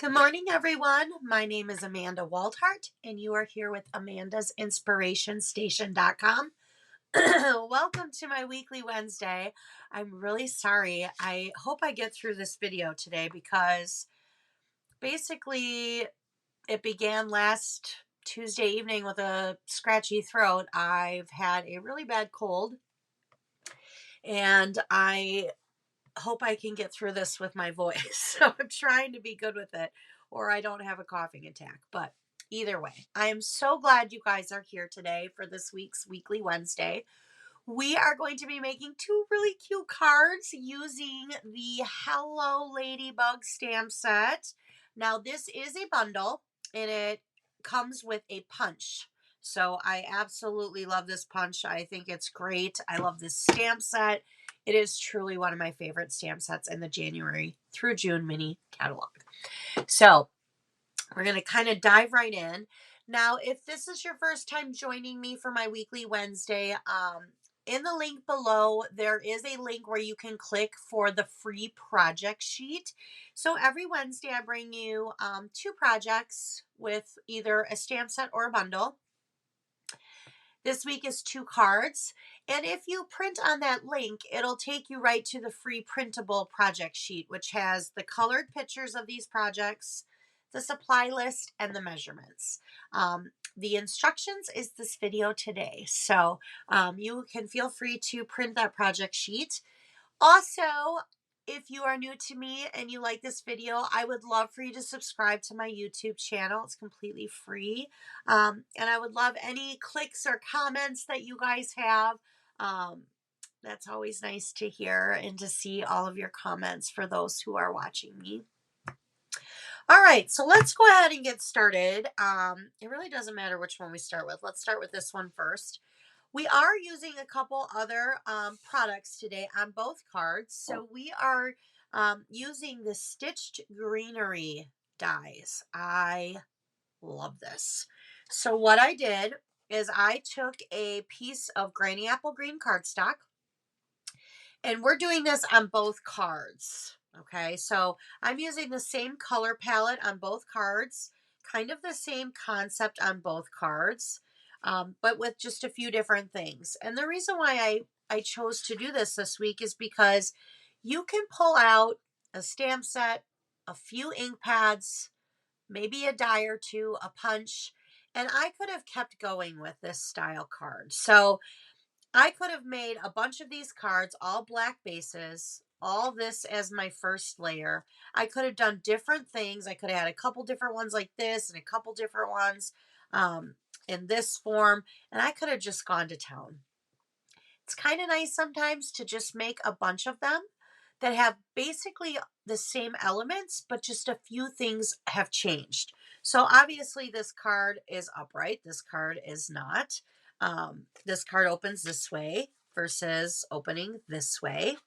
Good morning, everyone. My name is Amanda Waldhart, and you are here with Amanda's InspirationStation.com. Welcome to my weekly Wednesday. I'm really sorry. I hope I get through this video today because basically it began last Tuesday evening with a scratchy throat. I've had a really bad cold, and I hope I can get through this with my voice. So I'm trying to be good with it, or I don't have a coughing attack. But either way, I am so glad you guys are here today for this week's Weekly Wednesday. We are going to be making two really cute cards using the Hello Ladybug stamp set. Now, this is a bundle, and it comes with a punch. So I absolutely love this punch. I think it's great. I love this stamp set. It is truly one of my favorite stamp sets in the January through June mini catalog. So we're going to kind of dive right in. Now, if this is your first time joining me for my weekly Wednesday, in the link below, there is a link where you can click for the free project sheet. So every Wednesday, I bring you two projects with either a stamp set or a bundle. This week is two cards. And if you print on that link, it'll take you right to the free printable project sheet, which has the colored pictures of these projects, the supply list, and the measurements. The instructions is this video today. So you can feel free to print that project sheet. Also, if you are new to me and you like this video, I would love for you to subscribe to my YouTube channel. It's completely free. And I would love any clicks or comments that you guys have. That's always nice to hear and to see all of your comments for those who are watching me. All right, so let's go ahead and get started. It really doesn't matter which one we start with. Let's start with this one first. We are using a couple other products today on both cards. So we are using the Stitched Greenery dies. I love this. So what I did is I took a piece of Granny Apple Green cardstock, and we're doing this on both cards. Okay, so I'm using the same color palette on both cards, kind of the same concept on both cards, but with just a few different things. And the reason why I chose to do this week is because you can pull out a stamp set, a few ink pads, maybe a die or two, a punch, and I could have kept going with this style card. So I could have made a bunch of these cards, all black bases, all this as my first layer. I could have done different things. I could have had a couple different ones like this and a couple different ones in this form, and I could have just gone to town. It's kind of nice sometimes to just make a bunch of them that have basically the same elements, but just a few things have changed. So obviously this card is upright. This card is not. This card opens this way versus opening this way.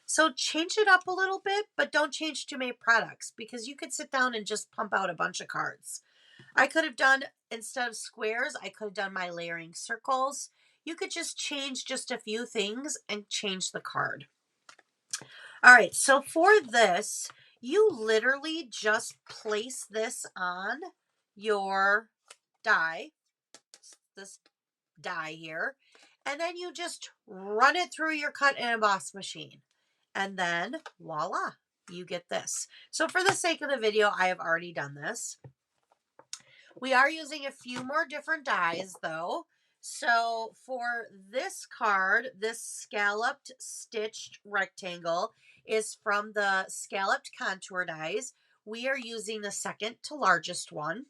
So change it up a little bit, but don't change too many products because you could sit down and just pump out a bunch of cards. I could have done, instead of squares, I could have done my layering circles. You could just change just a few things and change the card. All right, so for this, you literally just place this on your die, this die here, and then you just run it through your cut and emboss machine. And then voila, you get this. So for the sake of the video, I have already done this. We are using a few more different dies though. So for this card, this scalloped stitched rectangle is from the scalloped contour dies. We are using the second to largest one.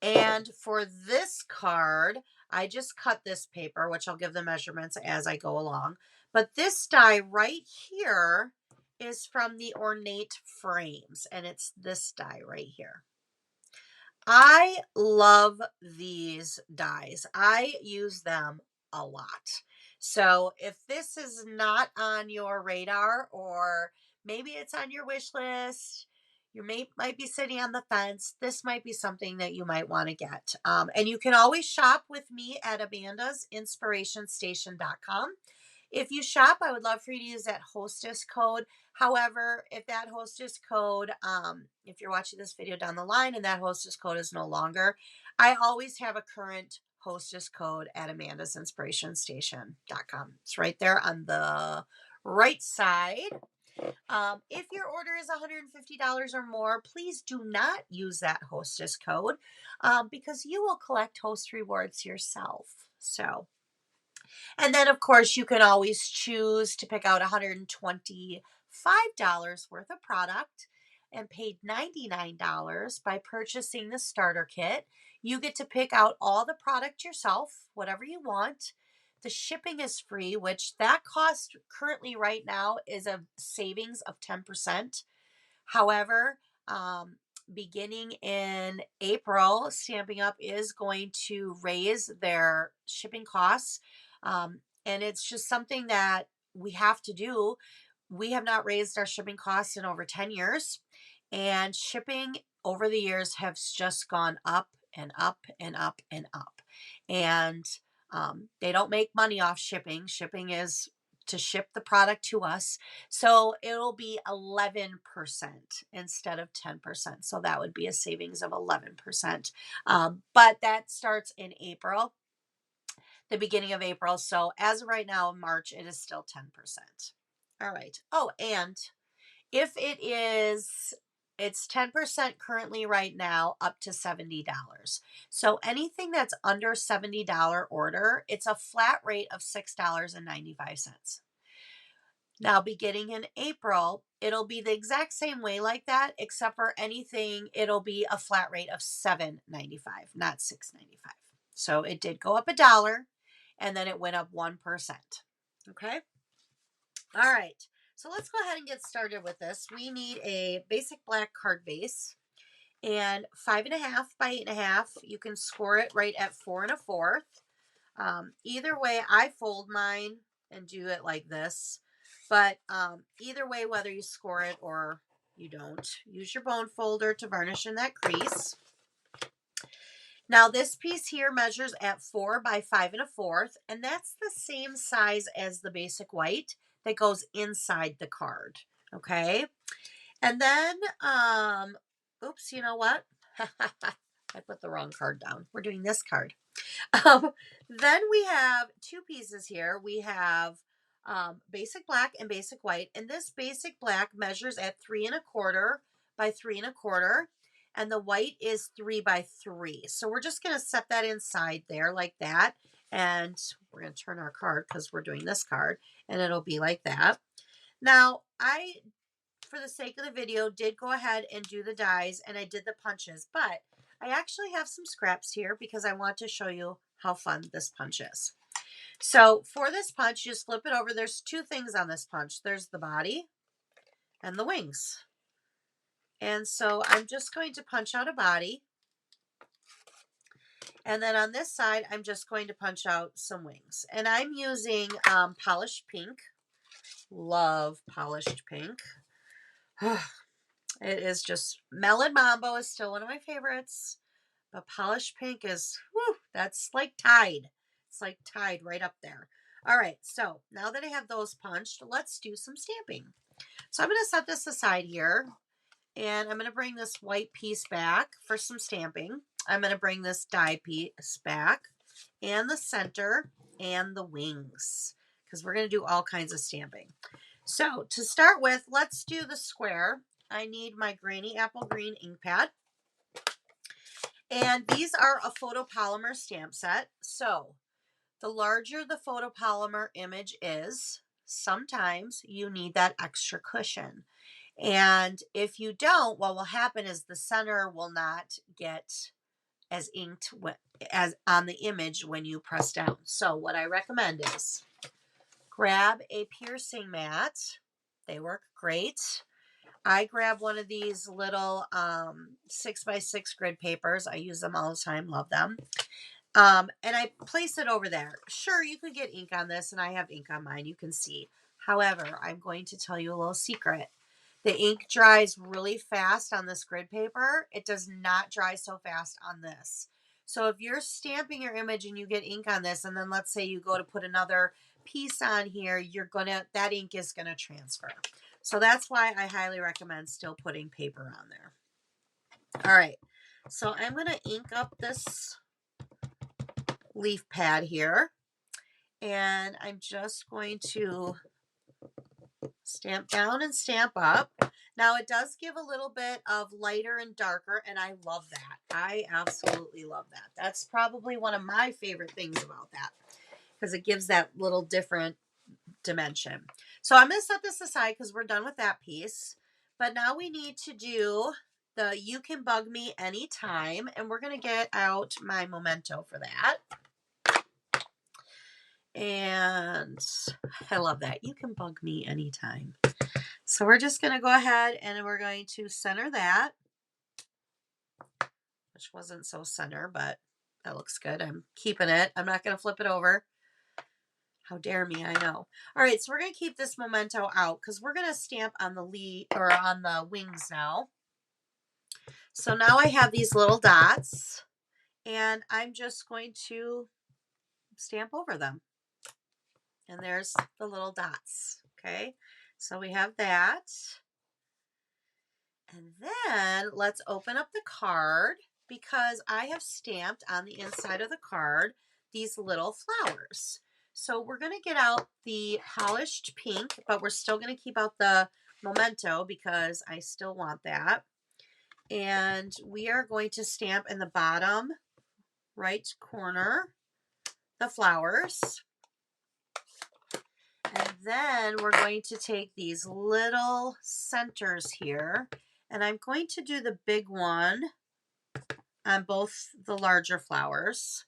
And for this card, I just cut this paper, which I'll give the measurements as I go along. But this die right here is from the Ornate Frames, and it's this die right here. I love these dies. I use them a lot. So if this is not on your radar, or maybe it's on your wish list, you might be sitting on the fence, this might be something that you might want to get. And you can always shop with me at Amanda'sInspirationStation.com. If you shop, I would love for you to use that hostess code. However, if that hostess code, if you're watching this video down the line and that hostess code is no longer, I always have a current hostess code at amandasinspirationstation.com. It's right there on the right side. If your order is $150 or more, please do not use that hostess code because you will collect host rewards yourself. So, and then of course you can always choose to pick out $125 worth of product and paid $99 by purchasing the starter kit. You get to pick out all the product yourself, whatever you want. The shipping is free, which that cost currently right now is a savings of 10%. However, beginning in April, Stamping Up is going to raise their shipping costs. And it's just something that we have to do. We have not raised our shipping costs in over 10 years, and shipping over the years has just gone up and up and up and up. And they don't make money off shipping. Shipping is to ship the product to us. So it'll be 11% instead of 10%. So that would be a savings of 11%. But that starts in April, the beginning of April. So as of right now, in March, it is still 10%. All right. Oh, and if it's 10% currently right now up to $70. So anything that's under $70 order, it's a flat rate of $6.95. Now, beginning in April, it'll be the exact same way like that, except for anything, it'll be a flat rate of $7.95, not $6.95. So it did go up $1, and then it went up 1%. Okay. All right. So let's go ahead and get started with this. We need a basic black card base and 5.5 by 8.5. You can score it right at 4 1/4. Either way, I fold mine and do it like this. But either way, whether you score it or you don't, use your bone folder to varnish in that crease. Now this piece here measures at 4 by 5 1/4, and that's the same size as the basic white that goes inside the card. Okay. And then, oops, you know what? I put the wrong card down. We're doing this card. Then we have two pieces here. We have basic black and basic white. And this basic black measures at 3 1/4 by 3 1/4. And the white is 3 by 3. So we're just going to set that inside there like that. And we're going to turn our card because we're doing this card. And it'll be like that. Now, for the sake of the video, did go ahead and do the dies and I did the punches. But I actually have some scraps here because I want to show you how fun this punch is. So for this punch, you just flip it over. There's two things on this punch. There's the body and the wings. And so I'm just going to punch out a body. And then on this side, I'm just going to punch out some wings. And I'm using polished pink. Love polished pink. It is just, Melon Mambo is still one of my favorites. But polished pink is, whew, that's like Tide. It's like Tide right up there. All right, so now that I have those punched, let's do some stamping. So I'm going to set this aside here. And I'm going to bring this white piece back for some stamping. I'm going to bring this die piece back and the center and the wings because we're going to do all kinds of stamping. So to start with, let's do the square. I need my Granny Apple Green ink pad. And these are a photopolymer stamp set. So the larger the photopolymer image is, sometimes you need that extra cushion. And if you don't, what will happen is the center will not get as inked as on the image when you press down. So what I recommend is grab a piercing mat. They work great. I grab one of these little 6x6 grid papers. I use them all the time. Love them. And I place it over there. Sure, you could get ink on this, and I have ink on mine. You can see. However, I'm going to tell you a little secret. The ink dries really fast on this grid paper. It does not dry so fast on this. So if you're stamping your image and you get ink on this, and then let's say you go to put another piece on here, that ink is gonna transfer. So that's why I highly recommend still putting paper on there. All right, so I'm gonna ink up this leaf pad here, and I'm just going to stamp down and stamp up. Now it does give a little bit of lighter and darker, and I love that. I absolutely love that. That's probably one of my favorite things about that, because it gives that little different dimension. So I'm going to set this aside because we're done with that piece. But now we need to do the You Can Bug Me Anytime, and we're going to get out my memento for that. And I love that. You can bug me anytime. So we're just going to go ahead and we're going to center that, which wasn't so center, but that looks good. I'm keeping it. I'm not going to flip it over. How dare me, I know. All right, so we're going to keep this memento out because we're going to stamp on the leaf or on the wings now. So now I have these little dots, and I'm just going to stamp over them. And there's the little dots, okay? So we have that. And then let's open up the card because I have stamped on the inside of the card these little flowers. So we're going to get out the polished pink, but we're still going to keep out the memento because I still want that. And we are going to stamp in the bottom right corner the flowers. And then we're going to take these little centers here, and I'm going to do the big one on both the larger flowers.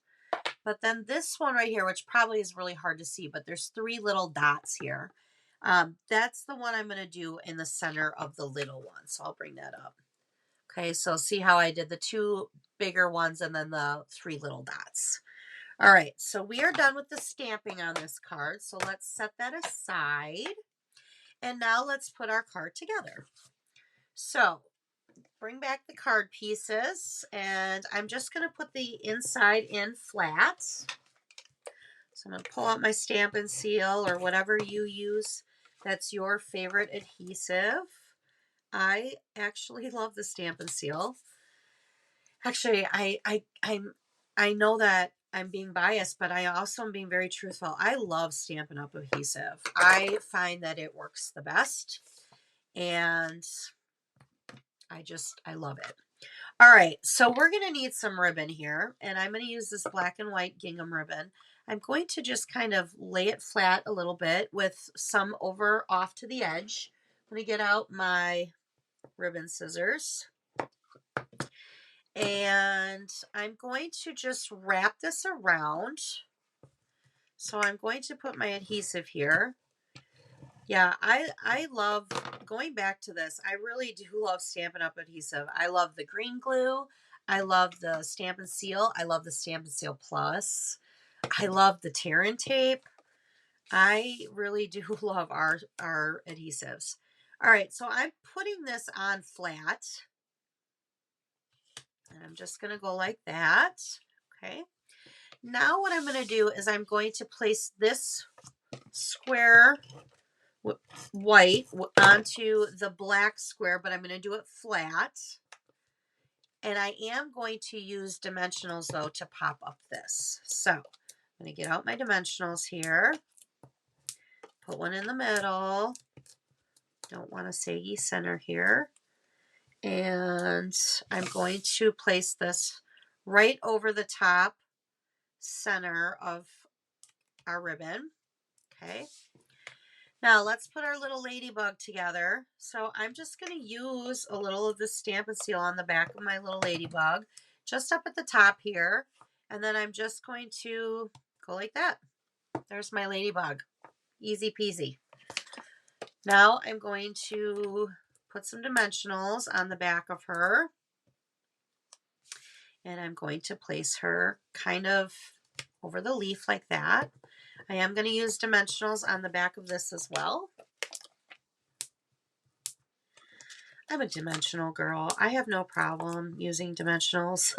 But then this one right here, which probably is really hard to see, but there's 3 little dots here. That's the one I'm going to do in the center of the little one. So I'll bring that up. Okay, so see how I did the 2 bigger ones and then the 3 little dots. All right, so we are done with the stamping on this card. So let's set that aside. And now let's put our card together. So bring back the card pieces, and I'm just going to put the inside in flat. So I'm going to pull out my Stampin' Seal or whatever you use that's your favorite adhesive. I actually love the Stampin' Seal. Actually, I know that I'm being biased, but I also am being very truthful. I love Stampin' Up! Adhesive. I find that it works the best, and I love it. All right, so we're going to need some ribbon here, and I'm going to use this black and white gingham ribbon. I'm going to just kind of lay it flat a little bit with some over off to the edge. I'm going to get out my ribbon scissors. And I'm going to just wrap this around. So I'm going to put my adhesive here. Yeah, I love going back to this. I really do love Stampin' Up! Adhesive. I love the green glue. I love the Stampin' Seal. I love the Stampin' Seal Plus. I love the tear and tape. I really do love our adhesives. All right, so I'm putting this on flat. And I'm just going to go like that. Okay. Now what I'm going to do is I'm going to place this square white onto the black square, but I'm going to do it flat. And I am going to use dimensionals though to pop up this. So I'm going to get out my dimensionals here. Put one in the middle. Don't want to saggy center here. And I'm going to place this right over the top center of our ribbon. Okay. Now let's put our little ladybug together. So I'm just going to use a little of the Stampin' Seal on the back of my little ladybug, just up at the top here. And then I'm just going to go like that. There's my ladybug. Easy peasy. Now I'm going to put some dimensionals on the back of her. And I'm going to place her kind of over the leaf like that. I am going to use dimensionals on the back of this as well. I'm a dimensional girl. I have no problem using dimensionals.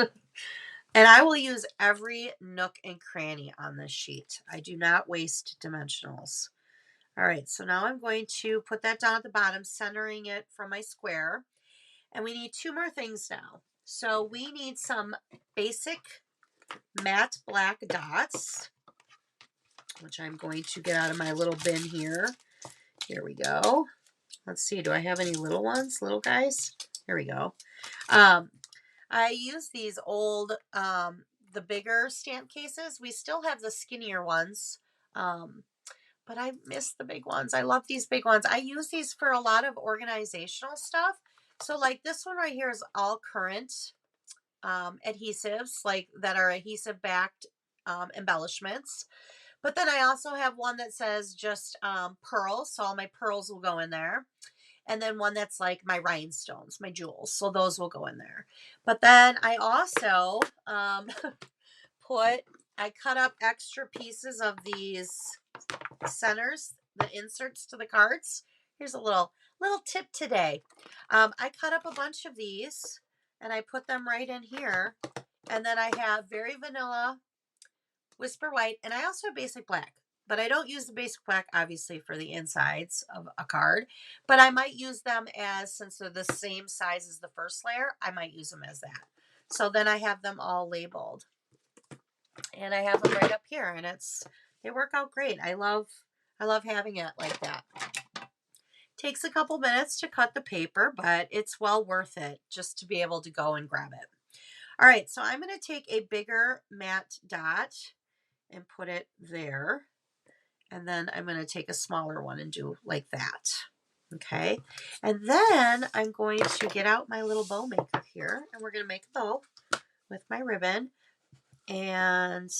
And I will use every nook and cranny on this sheet. I do not waste dimensionals. All right, so now I'm going to put that down at the bottom, centering it from my square. And we need two more things now. So we need some basic matte black dots, which I'm going to get out of my little bin here. Here we go. Let's see, do I have any little ones, little guys? Here we go. I use these old, the bigger stamp cases. We still have the skinnier ones, but I miss the big ones. I love these big ones. I use these for a lot of organizational stuff. So like this one right here is all current adhesives, like that are adhesive backed embellishments. But then I also have one that says just pearls. So all my pearls will go in there. And then one that's like my rhinestones, my jewels. So those will go in there. But then I also I cut up extra pieces of these centers, the inserts to the cards. Here's a little tip today. I cut up a bunch of these and I put them right in here. And then I have Very Vanilla, Whisper White, and I also have Basic Black. But I don't use the Basic Black, obviously, for the insides of a card. But I might use them as, since they're the same size as the first layer, I might use them as that. So then I have them all labeled. And I have them right up here. And they work out great. I love having it like that. Takes a couple minutes to cut the paper, but it's well worth it just to be able to go and grab it. All right, so I'm going to take a bigger matte dot and put it there. And then I'm going to take a smaller one and do like that. Okay. And then I'm going to get out my little bow maker here and we're going to make a bow with my ribbon. And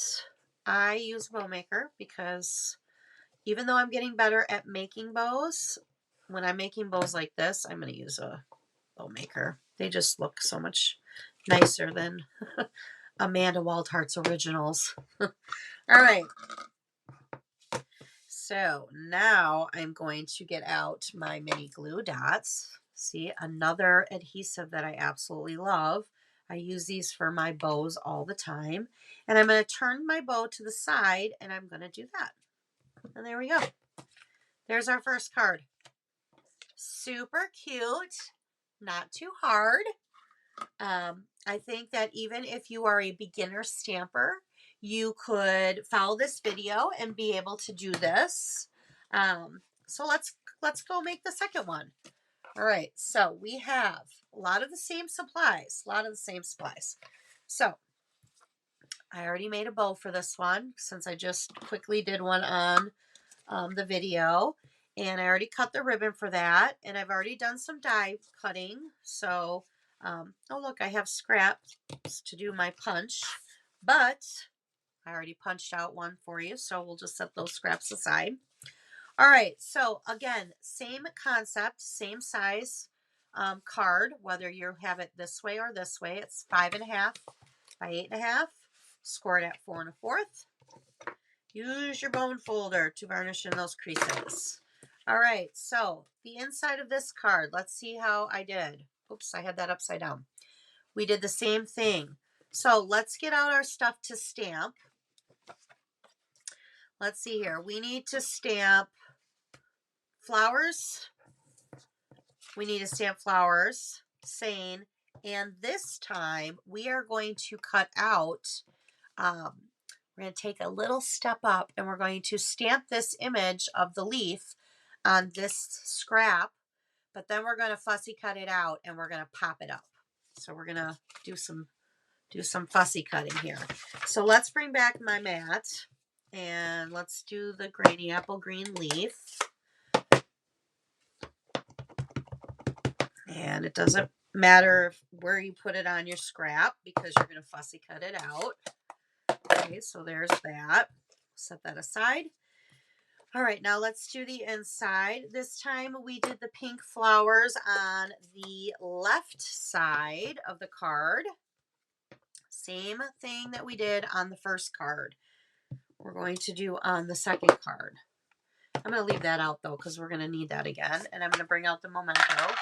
I use bow maker because even though I'm getting better at making bows, when I'm making bows like this, I'm going to use a bow maker. They just look so much nicer than Amanda Waldhart's originals. All right. So now I'm going to get out my mini glue dots. See, another adhesive that I absolutely love. I use these for my bows all the time. And I'm going to turn my bow to the side and I'm going to do that. And there we go. There's our first card. Super cute. Not too hard. I think that even if you are a beginner stamper, you could follow this video and be able to do this. So let's go make the second one. All right, so we have a lot of the same supplies, So I already made a bow for this one since I just quickly did one on the video. And I already cut the ribbon for that. And I've already done some die cutting. So, oh look, I have scraps to do my punch. But I already punched out one for you. So we'll just set those scraps aside. All right. So again, same concept, same size card, whether you have it this way or this way. It's 5.5 by 8.5. Scored at 4 1/4. Use your bone folder to varnish in those creases. All right, so the inside of this card, let's see how I did. Oops, I had that upside down. We did the same thing. So let's get out our stuff to stamp. Let's see here. We need to stamp flowers. We need to stamp flowers, sane, and this time we are going to cut out we're going to take a little step up and we're going to stamp this image of the leaf on this scrap, but then we're going to fussy cut it out and we're going to pop it up. So we're going to do some fussy cutting here. So let's bring back my mat and let's do the Granny Apple Green leaf. And it doesn't matter where you put it on your scrap because you're going to fussy cut it out. Okay, so there's that. Set that aside. All right, now let's do the inside. This time we did the pink flowers on the left side of the card. Same thing that we did on the first card. We're going to do on the second card. I'm going to leave that out though because we're going to need that again. And I'm going to bring out the memento.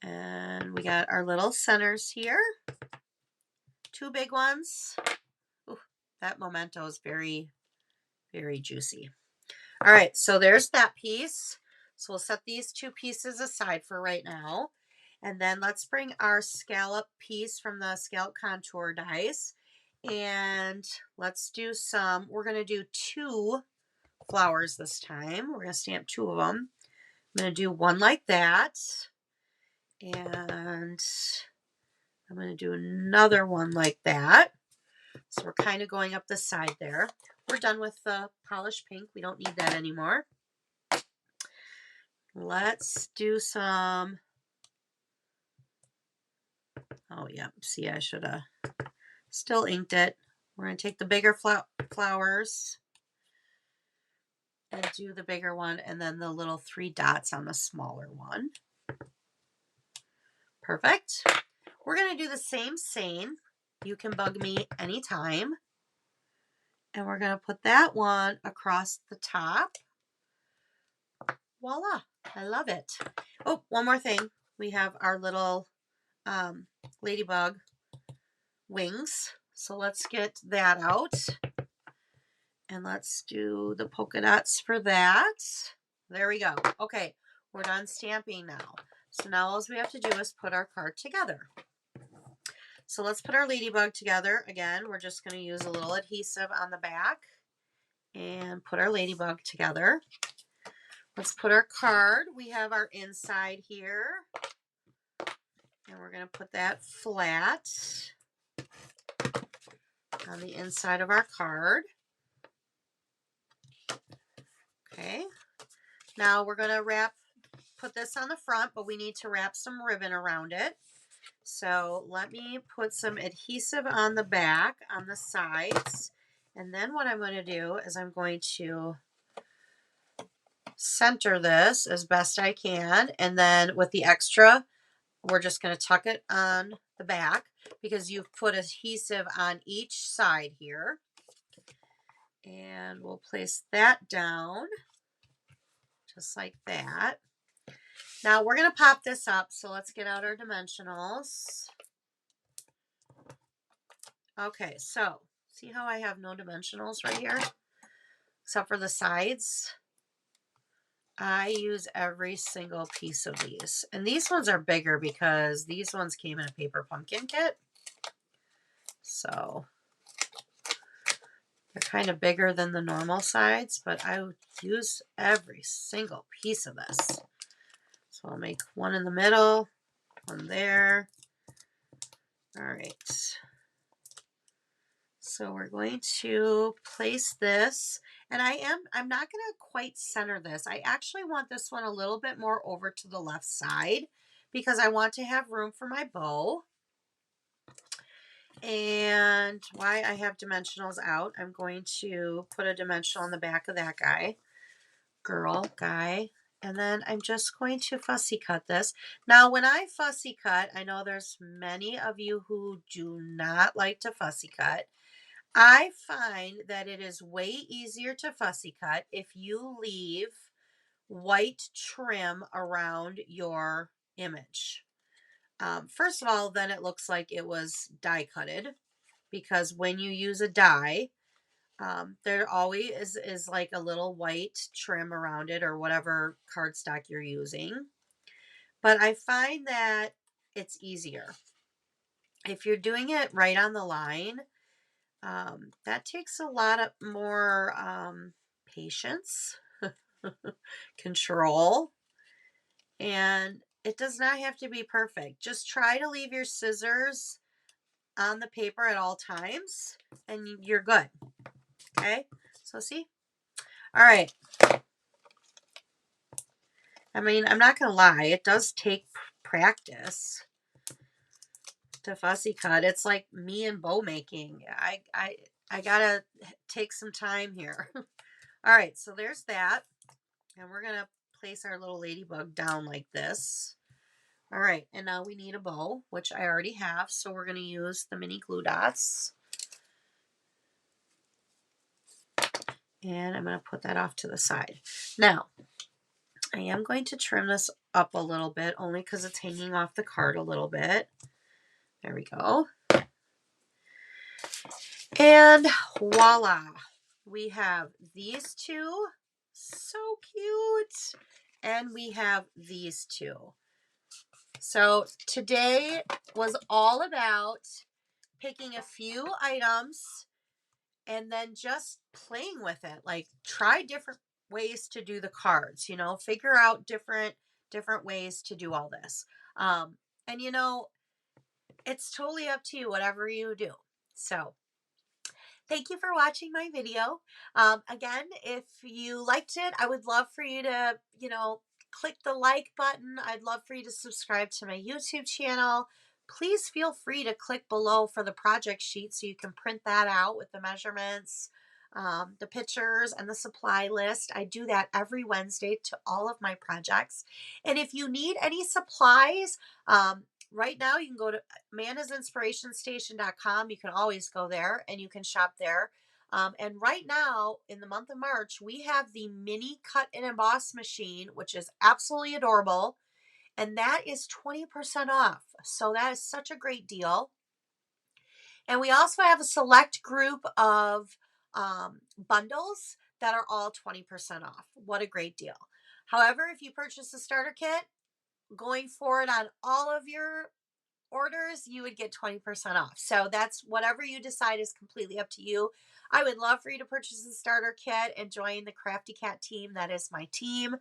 And we got our little centers here. 2 big ones. Ooh, that memento is very, very juicy. All right, so there's that piece. So we'll set these 2 pieces aside for right now. And then let's bring our scallop piece from the scallop contour dies. And let's do we're going to do 2 flowers this time. We're going to stamp 2 of them. I'm going to do one like that. And I'm going to do another one like that. So we're kind of going up the side there. We're done with the polished pink. We don't need that anymore. Let's do some. Oh, yeah. See, I should have still inked it. We're going to take the bigger flowers and do the bigger one, and then the little 3 dots on the smaller one. Perfect. We're going to do the same saying. You can bug me anytime. And we're going to put that one across the top. Voila. I love it. Oh, one more thing. We have our little ladybug wings. So let's get that out. And let's do the polka dots for that. There we go. Okay, we're done stamping now. So now all we have to do is put our card together. So let's put our ladybug together. Again, we're just going to use a little adhesive on the back and put our ladybug together. Let's put our card. We have our inside here. And we're going to put that flat on the inside of our card. Okay. Now we're going to put this on the front, but we need to wrap some ribbon around it. So let me put some adhesive on the back, on the sides. And then what I'm going to do is I'm going to center this as best I can. And then with the extra, we're just going to tuck it on the back because you've put adhesive on each side here. And we'll place that down just like that. Now we're going to pop this up. So let's get out our dimensionals. Okay, so see how I have no dimensionals right here? Except for the sides. I use every single piece of these. And these ones are bigger because these ones came in a paper pumpkin kit. So they're kind of bigger than the normal sides, but I would use every single piece of this. So I'll make one in the middle, one there. All right. So we're going to place this, and I'm not going to quite center this. I actually want this one a little bit more over to the left side because I want to have room for my bow. And why I have dimensionals out, I'm going to put a dimensional on the back of that guy, guy, and then I'm just going to fussy cut this. Now, when I fussy cut, I know there's many of you who do not like to fussy cut. I find that it is way easier to fussy cut if you leave white trim around your image. First of all, then it looks like it was die cutted because when you use a die, there always is like a little white trim around it or whatever cardstock you're using. But I find that it's easier. If you're doing it right on the line, that takes a lot of more patience, control, and it does not have to be perfect. Just try to leave your scissors on the paper at all times and you're good. Okay, so see? All right. I mean, I'm not going to lie. It does take practice to fussy cut. It's like me and bow making. I got to take some time here. All right, so there's that. And we're going to place our little ladybug down like this. All right, and now we need a bow, which I already have. So we're going to use the mini glue dots. And I'm going to put that off to the side. Now, I am going to trim this up a little bit, only because it's hanging off the card a little bit. There we go. And voila, we have these two, so cute. And we have these two. So today was all about picking a few items and then just playing with it. Like try different ways to do the cards, figure out different ways to do all this. And it's totally up to you, whatever you do. So thank you for watching my video. Again, if you liked it, I would love for you to, click the like button. I'd love for you to subscribe to my YouTube channel. Please feel free to click below for the project sheet so you can print that out with the measurements, the pictures, and the supply list. I do that every Wednesday to all of my projects. And if you need any supplies, right now you can go to amandasinspirationstation.com. You can always go there and you can shop there. And right now, in the month of March, we have the mini cut and emboss machine, which is absolutely adorable. And that is 20% off. So that is such a great deal. And we also have a select group of bundles that are all 20% off. What a great deal. However, if you purchase a starter kit, going forward on all of your orders, you would get 20% off. So that's whatever you decide is completely up to you. I would love for you to purchase the starter kit and join the Crafty Cat team. That is my team.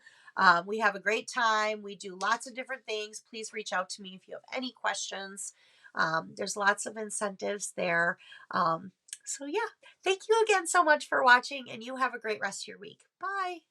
We have a great time. We do lots of different things. Please reach out to me if you have any questions. There's lots of incentives there. So yeah, thank you again so much for watching, and you have a great rest of your week. Bye.